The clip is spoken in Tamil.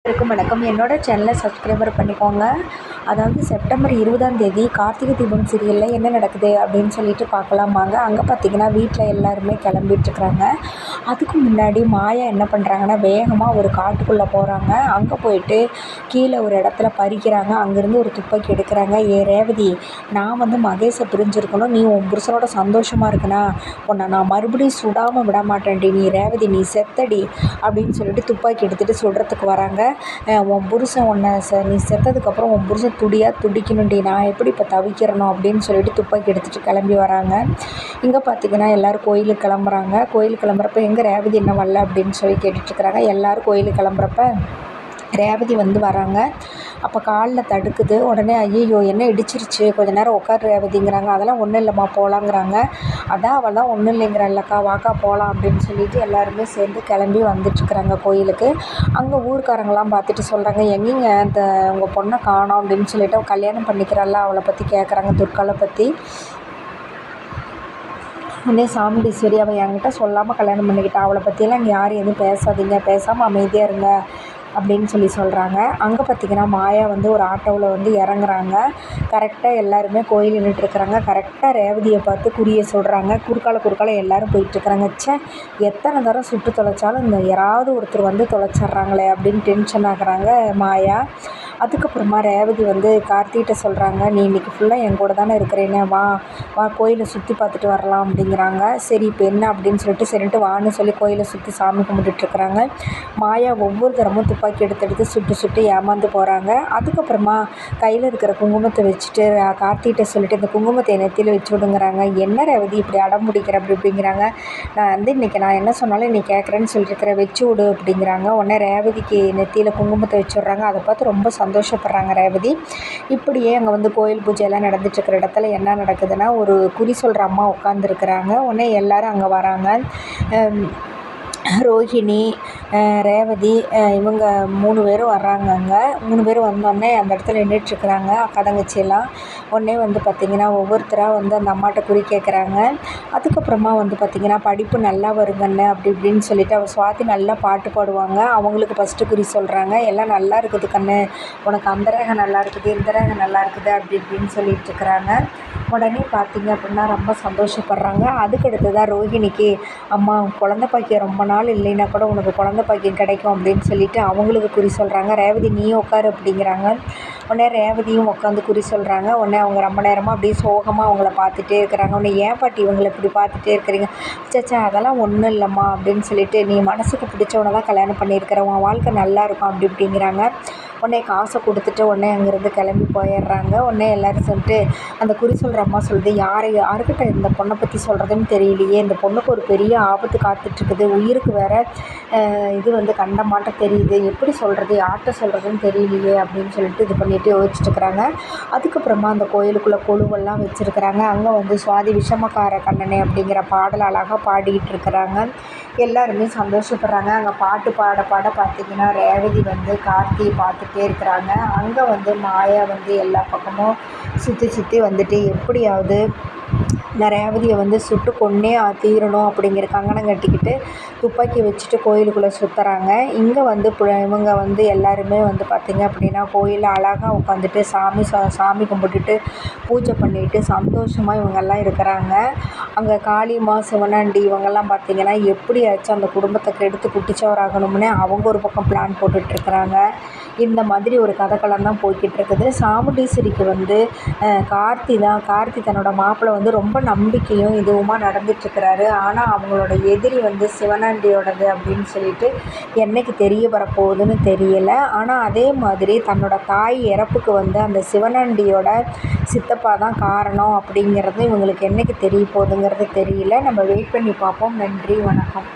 அனைவருக்கும் வணக்கம். என்னோட சேனலை சப்ஸ்கிரைபர் பண்ணிக்கோங்க. அதாவது செப்டம்பர் 20ஆம் தேதி கார்த்திகை தீபம் சீரியலில் என்ன நடக்குது அப்படின்னு சொல்லிட்டு பார்க்கலாம் வாங்க. அங்கே பார்த்தீங்கன்னா வீட்டில் எல்லாருமே கிளம்பிட்டுருக்குறாங்க. அதுக்கு முன்னாடி மாயா என்ன பண்ணுறாங்கன்னா வேகமாக ஒரு காட்டுக்குள்ளே போகிறாங்க. அங்கே போயிட்டு கீழே ஒரு இடத்துல பறிக்கிறாங்க. அங்கேருந்து ஒரு துப்பாக்கி எடுக்கிறாங்க. ரேவதி, நான் மகேஷை பிரிஞ்சிருக்கணும், நீ உன் புருஷனோட சந்தோஷமாக இருக்குண்ணா, உன்னை நான் மறுபடியும் சுடாமல் விட மாட்டேன்டி, நீ ரேவதி நீ செத்தடி அப்படின்னு சொல்லிட்டு துப்பாக்கி எடுத்துகிட்டு சுடுறதுக்கு வராங்க. உன் புருஷன் உன்னை நீ செத்ததுக்கப்புறம் உன் புருஷன் துடிக்கணும்டி, நான் எப்படி இப்போ தவிக்கிறனோ அப்படின்னு சொல்லிட்டு துப்பாக்கி எடுத்துகிட்டு கிளம்பி வராங்க. இங்கே பார்த்திங்கன்னா எல்லோரும் கோயிலுக்கு கிளம்புறாங்க. கோயிலுக்கு கிளம்புறப்ப எங்கே ரேவதி என்ன வரல அப்படின்னு சொல்லி கேட்டுட்ருக்குறாங்க. எல்லோரும் கோயிலுக்கு கிளம்புறப்ப ரேவதி வராங்க. அப்போ காலில் தடுக்குது. உடனே ஐயோ என்ன இடிச்சிருச்சு, கொஞ்சம் நேரம் உட்காரு ரேவதிங்கிறாங்க. அதெல்லாம் ஒன்றும் இல்லைம்மா போகலாங்கிறாங்க. அதான் அவெல்லாம் ஒன்றும் இல்லைங்கிறல்லக்கா, வாக்கா போகலாம் அப்படின்னு சொல்லிட்டு எல்லாருமே சேர்ந்து கிளம்பி வந்துட்டுருக்குறாங்க கோயிலுக்கு. அங்கே ஊர்க்காரங்களாம் பார்த்துட்டு சொல்கிறாங்க, எங்கேங்க அந்த உங்கள் பொண்ணை காணோம் அப்படின்னு சொல்லிட்டு அவள் கல்யாணம் பண்ணிக்கிறாள்ல அவளை பற்றி கேட்குறாங்க, துர்காவை பற்றி. உடனே சாமுண்டீஸ்வரி, அவள் என்கிட்ட சொல்லாமல் கல்யாணம் பண்ணிக்கிட்டா, அவளை பற்றியெல்லாம் இங்கே யாரும் எதுவும் பேசாதீங்க, பேசாமல் அமைதியாக இருங்க அப்படின்னு சொல்கிறாங்க. அங்கே பார்த்திங்கன்னா மாயா ஒரு ஆட்டோவில் இறங்குறாங்க. கரெக்டாக எல்லாருமே கோயில் நின்றுட்டுருக்குறாங்க. கரெக்டாக ரேவதியை பார்த்து குறியை சொல்கிறாங்க. குறுக்கால எல்லோரும் போயிட்டுருக்குறாங்க. எத்தனை தரம் சுட்டு தொலைச்சாலும் இந்த யாராவது ஒருத்தர் தொலைச்சிட்றாங்களே அப்படின்னு டென்ஷன் ஆகுறாங்க மாயா. அதுக்கப்புறமா ரேவதி கார்த்திகிட்ட சொல்கிறாங்க, நீ இன்றைக்கி ஃபுல்லாக என் கூட தானே இருக்கிறேன்னு, வா கோயிலை சுற்றி பார்த்துட்டு வரலாம் அப்படிங்கிறாங்க. சரி இப்போ என்ன அப்படின்னு சொல்லிட்டு சரின்ட்டு வான்னு சொல்லி கோயிலை சுற்றி சாமி கும்பிட்டுட்ருக்குறாங்க. மாயா ஒவ்வொரு தரமும் துப்பாக்கி எடுத்து சுட்டு ஏமாந்து போகிறாங்க. அதுக்கப்புறமா கையில் இருக்கிற குங்குமத்தை வச்சுட்டு கார்த்திகிட்ட சொல்லிட்டு இந்த குங்குமத்தை நெத்தியில் வச்சு விடுங்கிறாங்க. என்ன ரேவதி இப்படி அடம் பிடிக்கிற அப்படிங்கிறாங்க. நான் இன்றைக்கி நான் என்ன சொன்னாலும் நீ கேட்குறேன்னு சொல்லியிருக்கிறேன், வச்சு விடு அப்படிங்கிறாங்க. உடனே ரேவதிக்கு நெத்தியில் குங்குமத்தை வச்சு விட்றாங்க. அதை பார்த்து ரொம்ப சந்தோஷப்படுறாங்க ரேவதி. இப்படியே அங்கே கோயில் பூஜையெல்லாம் நடந்துட்டுருக்கிற இடத்துல என்ன நடக்குதுன்னா, ஒரு குறி சொல்கிற அம்மா உட்காந்துருக்குறாங்க. உடனே எல்லோரும் அங்கே வராங்க. ரோஹிணி, ரேவதி, இவங்க 3 பேரும் வர்றாங்க. அங்கே 3 பேரும் வந்தோடனே அந்த இடத்துல நின்றுட்டுருக்குறாங்க அக்கா தங்கச்சியெல்லாம். உடனே பார்த்திங்கன்னா ஒவ்வொருத்தராக அந்த அம்மாட்ட குறி கேட்குறாங்க. அதுக்கப்புறமா பார்த்திங்கன்னா படிப்பு நல்லா வருங்கன்னு அப்படி இப்படின்னு சொல்லிவிட்டு அவள் சுவாதி நல்லா பாட்டு பாடுவாங்க. அவங்களுக்கு ஃபஸ்ட்டு குறி சொல்கிறாங்க. எல்லாம் நல்லா இருக்குது கண்ணு, உனக்கு அந்த ரேகை நல்லா இருக்குது, இந்த ரேகை நல்லா இருக்குது அப்படி இப்படின்னு சொல்லிகிட்ருக்குறாங்க. உடனே பார்த்திங்க அப்படின்னா ரொம்ப சந்தோஷப்படுறாங்க. அதுக்கடுத்து தான் ரோஹிணிக்கு, அம்மா குழந்த பாக்கியம் ரொம்ப நாள் இல்லைன்னா கூட உனக்கு குழந்த பாக்கியம் கிடைக்கும் அப்படின்னு சொல்லிட்டு அவங்களுக்கு குறி சொல்கிறாங்க. ரேவதி நீ உட்காரு அப்படிங்கிறாங்க. உடனே ரேவதியும் உட்காந்து குறி சொல்கிறாங்க. உடனே அவங்க ரொம்ப நேரமாக அப்படியே சோகமாக அவங்கள பார்த்துட்டே இருக்கிறாங்க. உடனே ஏன் பாட்டி இவங்களை இப்படி பார்த்துட்டே இருக்கிறீங்க, சச்சா அதெல்லாம் ஒன்றும் இல்லைம்மா அப்படின்னு சொல்லிட்டு, நீ மனசுக்கு பிடிச்சவனை தான் கல்யாணம் பண்ணியிருக்கிற, உன் வாழ்க்கை நல்லா இருக்கும் அப்படி இப்படிங்கிறாங்க. உடனே காசை கொடுத்துட்டு உடனே அங்கேருந்து கிளம்பி போயிடுறாங்க. உடனே எல்லோரும் சொல்லிட்டு அந்த குறி சொல்கிற அம்மா சொல்லுது, யாருக்கிட்ட இந்த பொண்ணை பற்றி சொல்கிறதுன்னு தெரியலையே, இந்த பொண்ணுக்கு ஒரு பெரிய ஆபத்து காத்துட்ருக்குது, உயிருக்கு வேறு இது கண்டமாட்ட தெரியுது, எப்படி சொல்கிறது யார்கிட்ட சொல்கிறதுன்னு தெரியலையே அப்படின்னு சொல்லிட்டு இது பண்ணிவிட்டு யோசிச்சுட்டுருக்குறாங்க. அதுக்கப்புறமா அந்த கோயிலுக்குள்ளே கொலுவெல்லாம் வச்சுருக்குறாங்க. அங்கே சுவாதி விஷமக்கார கண்ணனே அப்படிங்கிற பாடல் அழகாக பாடிக்கிட்டு இருக்கிறாங்க. எல்லாருமே சந்தோஷப்படுறாங்க. அங்கே பாட்டு பாட பார்த்திங்கன்னா ரேவதி கார்த்தியை பார்த்துட்டே இருக்கிறாங்க. அங்கே மாயா எல்லா பக்கமும் சுற்றி வந்துட்டு எப்படியாவது இந்த ரேவதியை சுட்டு கொன்னே தீரணும் அப்படிங்கிற கங்கணம் கட்டிக்கிட்டு துப்பாக்கி வச்சுட்டு கோயிலுக்குள்ளே சுற்றுறாங்க. இங்கே இவங்க எல்லாருமே பார்த்திங்க அப்படின்னா கோயிலில் அழகாக உட்காந்துட்டு சாமி கும்பிட்டுட்டு பூஜை பண்ணிட்டு சந்தோஷமாக இவங்கெல்லாம் இருக்கிறாங்க. அங்கே காளியம்மா, சிவனாண்டி இவங்கெல்லாம் பார்த்திங்கன்னா எப்படியாச்சும் அந்த குடும்பத்தை கெடுத்து குட்டிச்சவராகணும்னு அவங்க ஒரு பக்கம் பிளான் போட்டுட்ருக்குறாங்க. இந்த மாதிரி ஒரு கதைக்களம் தான் போய்கிட்டு இருக்குது. சாமுண்டீஸ்வரிக்கு கார்த்தி தன்னோட மாப்பிள்ளை ரொம்ப நம்பிக்கையும் இதுவுமா நடந்துட்டுருக்கிறாரு. ஆனால் அவங்களோட எதிரி சிவனாண்டியோடது அப்படின்னு சொல்லிட்டு என்னைக்கு தெரிய வரப்போகுதுன்னு தெரியலை. ஆனால் அதே மாதிரி தன்னோட தாய் இறப்புக்கு அந்த சிவனாண்டியோட சித்தப்பா தான் காரணம் அப்படிங்கிறது இவங்களுக்கு என்னைக்கு தெரிய போகுதுங்கிறது தெரியல. நம்ம வெயிட் பண்ணி பார்ப்போம். நன்றி, வணக்கம்.